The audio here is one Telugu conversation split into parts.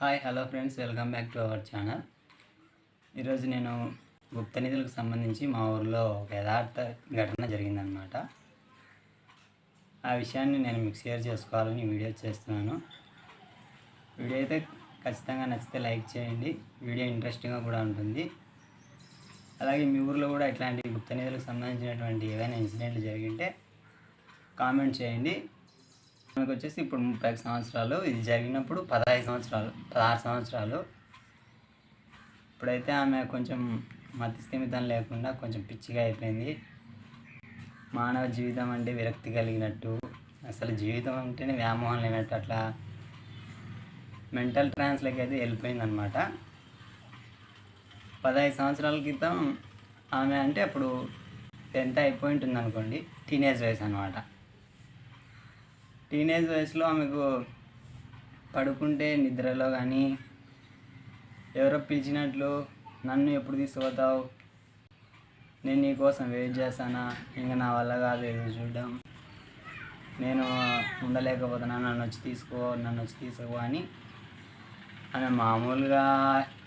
Hi hello friends, welcome back to our channel. ఈరోజు నేను గుప్త నిధులకు సంబంధించి మా ఊరిలో ఒక యథార్థ ఘటన జరిగిందనమాట. ఆ విషయాన్ని నేను మీకు షేర్ చేసుకోవాలని వీడియో చేస్తున్నాను. వీడియో అయితే ఖచ్చితంగా నచ్చితే లైక్ చేయండి. వీడియో ఇంట్రెస్టింగ్గా కూడా ఉంటుంది. అలాగే మీ ఊరిలో కూడా ఇట్లాంటి గుప్త నిధులకు సంబంధించినటువంటి ఏవైనా ఇన్సిడెంట్లు జరిగింటే కామెంట్ చేయండి. మనకు వచ్చేసి ఇప్పుడు 35 సంవత్సరాలు, ఇది జరిగినప్పుడు 16 సంవత్సరాలు. ఇప్పుడైతే ఆమె కొంచెం మతి స్థిమితం లేకుండా కొంచెం పిచ్చిగా అయిపోయింది. మానవ జీవితం అంటే విరక్తి కలిగినట్టు, అసలు జీవితం అంటేనే వ్యామోహం లేనట్టు అట్లా మెంటల్ ట్రాన్స్లోకి అయితే వెళ్ళిపోయిందనమాట. 15 సంవత్సరాల క్రితం ఆమె అంటే అప్పుడు 10th అయిపోయి ఉంటుంది అనుకోండి. టీనేజ్ వయసు అనమాట. టీనేజ్ వయసులో ఆమెకు పడుకుంటే నిద్రలో కానీ ఎవరో పిలిచినట్లు, నన్ను ఎప్పుడు తీసుకుపోతావు, నేను నీ కోసం వెయిట్ చేస్తానా, ఇంకా నా వల్ల కాదు ఎదురు చూడడం, నేను ఉండలేకపోతున్నా, నన్ను వచ్చి తీసుకో అని ఆమె మామూలుగా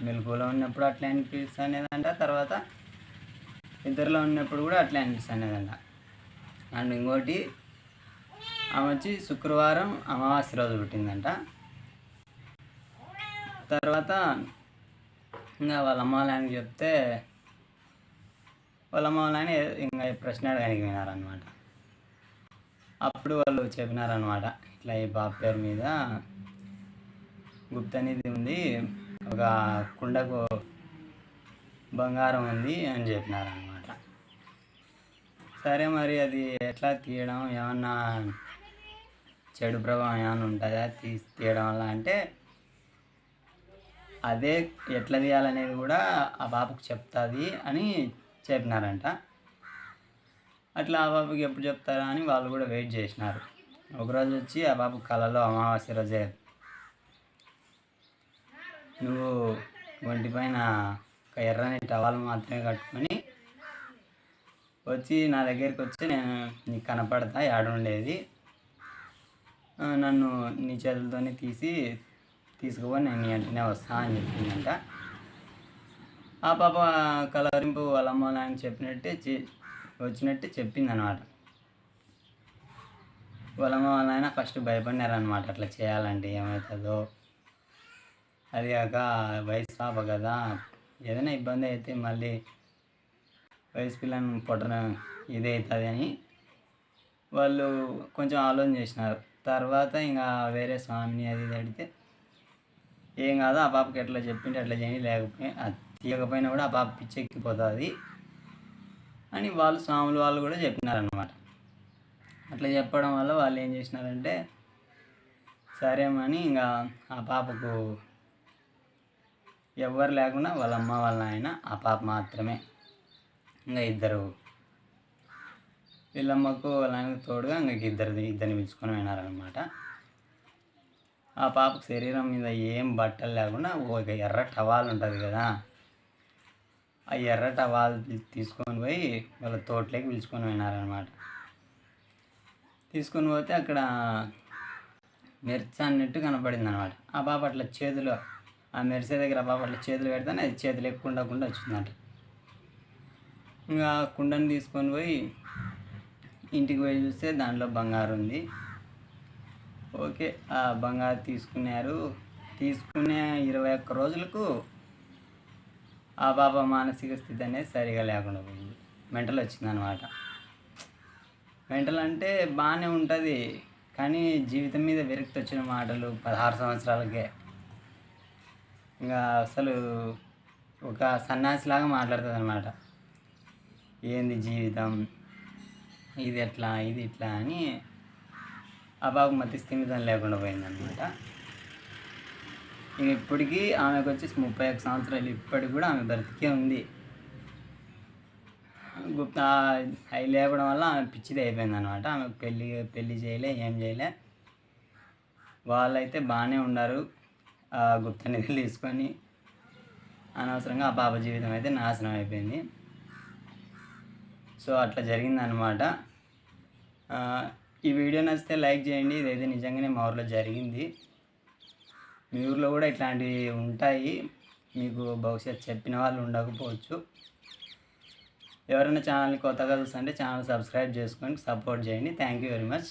మెలకువలో ఉన్నప్పుడు అట్లా అనిపిస్తనేదంట. తర్వాత ఇద్దరిలో ఉన్నప్పుడు కూడా అట్లా అనిపిస్తనేదంట. అండ్ ఇంకోటి, ఆమె వచ్చి శుక్రవారం అమావాస్య రోజు పుట్టిందంట. తర్వాత ఇంకా వాళ్ళ అమ్మ వాళ్ళకి చెప్తే వాళ్ళ అమ్మ వాళ్ళని ఇంకా ప్రశ్న అడగడానికి వినారనమాట. అప్పుడు వాళ్ళు చెప్పినారనమాట, ఇట్లా ఈ బాబు పేరు మీద గుప్త నిధి ఉంది, ఒక కుండకు బంగారం ఉంది అని చెప్పినారనమాట. సరే, మరి అది ఎట్లా తీయడం, ఏమన్నా చెడు ప్రభావం ఏమైనా ఉంటుందా తీయడం వల్ల అంటే, అదే ఎట్లా తీయాలనేది కూడా ఆ బాబుకు చెప్తుంది అని చెప్పినారంట. అట్లా ఆ బాబుకి ఎప్పుడు చెప్తారా అని వాళ్ళు కూడా వెయిట్ చేసినారు. ఒకరోజు వచ్చి ఆ బాబు కళలో అమావాస్య రోజే, నువ్వు ఒంటిపైన ఒక ఎర్రని టవల్ మాత్రమే కట్టుకొని వచ్చి నా దగ్గరికి వచ్చి నేను నీకు కనపడతా ఏడుండేది, నన్ను నీ చేతులతోనే తీసుకుపోయి నేను నీ వెంటనే వస్తా అని చెప్పిందంట. ఆ పాప కలవరింపు వాళ్ళ అమ్మ నాయన చెప్పినట్టే వచ్చినట్టే చెప్పిందనమాట. వాళ్ళ అమ్మ వాళ్ళ నాయన ఫస్ట్ భయపడినారనమాట, అట్లా చేయాలంటే ఏమవుతుందో, అది కాక వయసు పాప కదా, ఏదైనా ఇబ్బంది అయితే మళ్ళీ వయసు పిల్లని పొట్టన ఇదే అవుతుంది అని వాళ్ళు కొంచెం ఆలోచన చేసినారు. తర్వాత ఇంకా వేరే స్వామిని అది అడిగితే, ఏం కాదు, ఆ పాపకి ఎట్లా చెప్పింటే అట్లా చేయండి, లేకపోతే తీయకపోయినా కూడా ఆ పాప పిచ్చెక్కిపోతుంది అని వాళ్ళు స్వాములు వాళ్ళు కూడా చెప్పినారనమాట. అట్లా చెప్పడం వల్ల వాళ్ళు ఏం చేసినారంటే, సరేమని ఇంకా ఆ పాపకు ఎవ్వరు లేకుండా వాళ్ళ అమ్మ వాళ్ళ నాయన, ఆ పాప మాత్రమే, ఇంకా ఇద్దరు, వీళ్ళమ్మకు వాళ్ళ ఆయనకు తోడుగా ఇంక ఇద్దరిని పిలుచుకొని పోయినారనమాట. ఆ పాపకు శరీరం మీద ఏం బట్టలు లేకుండా ఒక ఎర్ర టవాల్ ఉంటుంది కదా, ఆ ఎర్ర టవాల్ తీసుకొని పోయి వాళ్ళ తోటలోకి పిలుచుకొని పోయినారనమాట. తీసుకొని పోతే అక్కడ మెర్చ అన్నట్టు కనపడింది అనమాట. ఆ పాప అట్లా చేతిలో, ఆ మెరిసే దగ్గర ఆ పాప అట్లా చేతులు పెడితేనే అది చేతులు ఎక్కుకుండా వచ్చిందంట. ఇంకా కుండని తీసుకొని పోయి ఇంటికి పోయి చూస్తే దాంట్లో బంగారు ఉంది. ఓకే, ఆ బంగారు తీసుకునే 21 రోజులకు ఆ పాప మానసిక స్థితి అనేది సరిగా లేకుండా పోయింది. మెంటల్ వచ్చిందనమాట. మెంటల్ అంటే బాగానే ఉంటుంది, కానీ జీవితం మీద విరక్తి వచ్చిన మాటలు 16 సంవత్సరాలకే ఇంకా అసలు ఒక సన్యాసిలాగా మాట్లాడుతుంది అనమాట. ఏంది జీవితం, ఇది ఎట్లా, ఇది ఇట్లా అని ఆ బాబు మతి స్థిమితం లేకుండా పోయిందనమాట. ఇప్పటికీ ఆమెకు వచ్చేసి 31 సంవత్సరాలు, ఇప్పటికి కూడా ఆమె బ్రతికే ఉంది. అవి లేపడం వల్ల ఆమె పిచ్చిది అయిపోయింది అనమాట. ఆమెకు పెళ్ళి చేయలే, ఏం చేయలే. వాళ్ళైతే బాగానే ఉన్నారు, గుప్త నిధులు తీసుకొని. అనవసరంగా ఆ పాప జీవితం అయితే నాశనం అయిపోయింది. సో అట్లా జరిగిందనమాట. ఈ వీడియో నచ్చితే లైక్ చేయండి. ఇదైతే నిజంగానే మా ఊరిలో జరిగింది. మీ ఊర్లో కూడా ఇట్లాంటివి ఉంటాయి, మీకు బహుశా చెప్పిన వాళ్ళు ఉండకపోవచ్చు. ఎవరైనా ఛానల్ని కొత్తగా చూస్తుంటే ఛానల్ సబ్స్క్రైబ్ చేసుకొని సపోర్ట్ చేయండి. Thank you very much.